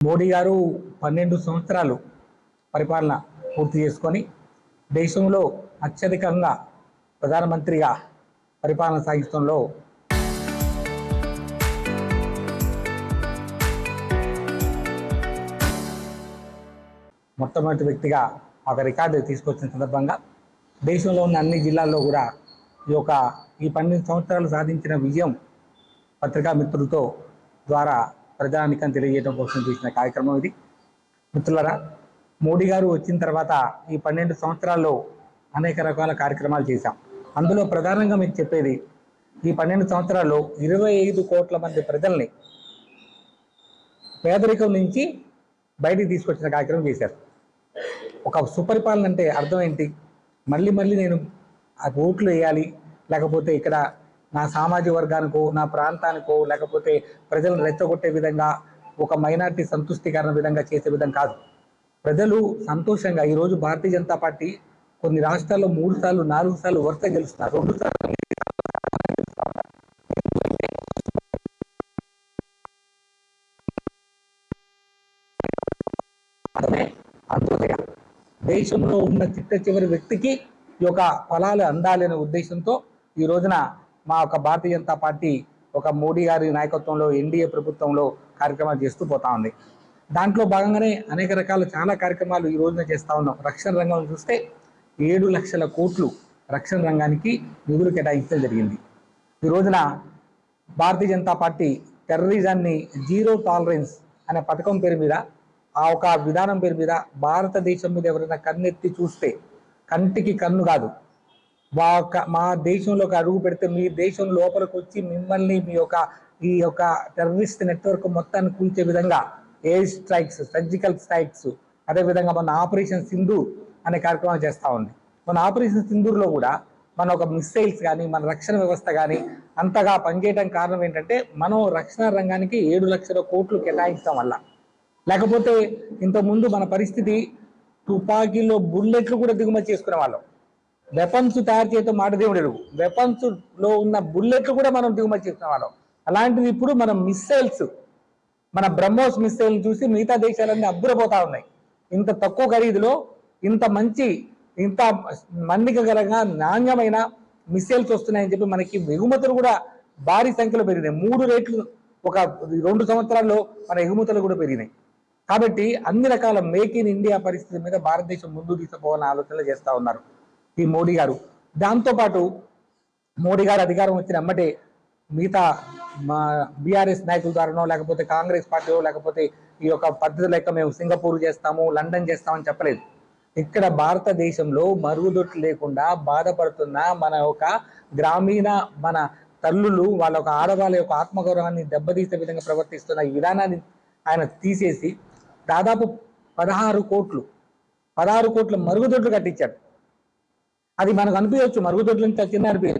మోడీ గారు 12 సంవత్సరాలు పరిపాలన పూర్తి చేసుకొని దేశంలో అత్యధికంగా ప్రధానమంత్రిగా పరిపాలన సాగిస్తంలో మొట్టమొదటి వ్యక్తిగా ఒక రికార్డు తీసుకొచ్చిన సందర్భంగా దేశంలో ఉన్న అన్ని జిల్లాల్లో కూడా ఈ 12 సంవత్సరాలు సాధించిన విజయం పత్రికా మిత్రులతో ద్వారా ప్రజానికం తెలియజేయడం కోసం చేసిన కార్యక్రమం ఇది. మిత్రులారా, మోడీ గారు వచ్చిన తర్వాత ఈ 12 సంవత్సరాల్లో అనేక రకాల కార్యక్రమాలు చేశాం. అందులో ప్రధానంగా మీకు చెప్పేది, ఈ 12 సంవత్సరాల్లో 25 కోట్ల మంది ప్రజల్ని పేదరికం నుంచి బయటికి తీసుకొచ్చిన కార్యక్రమం చేశారు. ఒక సుపరిపాలన అంటే అర్థం ఏంటి? మళ్ళీ మళ్ళీ నేను ఆ ఓట్లు వేయాలి, లేకపోతే ఇక్కడ నా సామాజిక వర్గానికో, నా ప్రాంతానికో, లేకపోతే ప్రజలను రెచ్చగొట్టే విధంగా, ఒక మైనార్టీ సంతుష్టికరణ విధంగా చేసే విధంగా కాదు. ప్రజలు సంతోషంగా ఈరోజు భారతీయ జనతా పార్టీ కొన్ని రాష్ట్రాల్లో 3 సార్లు 4 సార్లు వరుస గెలుస్తున్నారు. 2 సార్లు అంత్యోదయ, దేశంలో ఉన్న చిట్ట చివరి వ్యక్తికి ఈ యొక్క ఫలాలు అందాలి అనే ఉద్దేశంతో ఈ రోజున మా యొక్క భారతీయ జనతా పార్టీ ఒక మోడీ గారి నాయకత్వంలో ఎన్డీఏ ప్రభుత్వంలో కార్యక్రమాలు చేస్తూ పోతా ఉంది. దాంట్లో భాగంగానే అనేక రకాల చాలా కార్యక్రమాలు ఈ రోజున చేస్తూ ఉన్నాం. రక్షణ రంగం చూస్తే 7 లక్షల కోట్లు రక్షణ రంగానికి నిధులు కేటాయించడం జరిగింది. ఈ రోజున Bharatiya Janata party టెర్రరిజాన్ని zero tolerance అనే పథకం పేరు మీద, ఆ ఒక విధానం పేరు మీద భారతదేశం మీద ఎవరైనా కన్నెత్తి చూస్తే, కంటికి కన్ను కాదు, మా దేశంలోకి అడుగు పెడితే మీ దేశం లోపలికి వచ్చి మిమ్మల్ని ఈ యొక్క టెర్రరిస్ట్ నెట్వర్క్ మొత్తాన్ని కూల్చే విధంగా ఎయిర్ స్ట్రైక్స్, సర్జికల్ స్ట్రైక్స్, అదేవిధంగా మన ఆపరేషన్ సింధూర్ అనే కార్యక్రమం చేస్తూ ఉంది. మన ఆపరేషన్ సింధూర్లో కూడా మన ఒక మిసైల్స్ కానీ, మన రక్షణ వ్యవస్థ కానీ అంతగా పనిచేయడం కారణం ఏంటంటే, మనం రక్షణ రంగానికి 7 లక్షల కోట్లు కేటాయించడం వల్ల. లేకపోతే ఇంతకుముందు మన పరిస్థితి, తుపాకీలో బుల్లెట్లు కూడా దిగుమతి చేసుకునే వాళ్ళం. వెపన్స్ తయారు చేయడం మాట దేవుడు, వెపన్స్ లో ఉన్న బుల్లెట్లు కూడా మనం దిగుమతి చేసుకునే వాళ్ళం. అలాంటిది ఇప్పుడు మనం మిస్సైల్స్, మన బ్రహ్మోస్ మిస్సైల్ చూసి మిగతా దేశాలన్నీ అబ్బురపోతా ఉన్నాయి. ఇంత తక్కువ ఖరీదులో ఇంత మంచి, ఇంత మన్నికగలంగా నాణ్యమైన మిస్సైల్స్ వస్తున్నాయని చెప్పి మనకి ఎగుమతులు కూడా భారీ సంఖ్యలో పెరిగినాయి. 3 రెట్లు ఒక 2 సంవత్సరాల్లో మన ఎగుమతులు కూడా పెరిగినాయి. కాబట్టి అన్ని రకాల మేక్ ఇన్ ఇండియా పరిస్థితి మీద భారతదేశం ముందు తీసుకుపోవాలని ఆలోచనలు చేస్తూ ఉన్నారు ఈ మోడీ గారు. దాంతోపాటు మోడీ గారు అధికారం వచ్చిన అమ్మటే మిగతా మా బీఆర్ఎస్ నాయకుల ద్వారానో, లేకపోతే కాంగ్రెస్ పార్టీ, లేకపోతే ఈ యొక్క పద్ధతి లెక్క మేము సింగపూర్ చేస్తాము, లండన్ చేస్తామని చెప్పలేదు. ఇక్కడ భారతదేశంలో మరుగుదొడ్లు లేకుండా బాధపడుతున్న మన ఒక గ్రామీణ మన తల్లులు, వాళ్ళ ఒక ఆడవాళ్ళ యొక్క ఆత్మగౌరవాన్ని దెబ్బతీసే విధంగా ప్రవర్తిస్తున్న ఈ విధానాన్ని ఆయన తీసేసి దాదాపు 16 కోట్ల మరుగుదొడ్లు కట్టించాడు. అది మనకు అనిపించవచ్చు, మరుగుదొడ్లు చిన్న అనిపించచ్చు.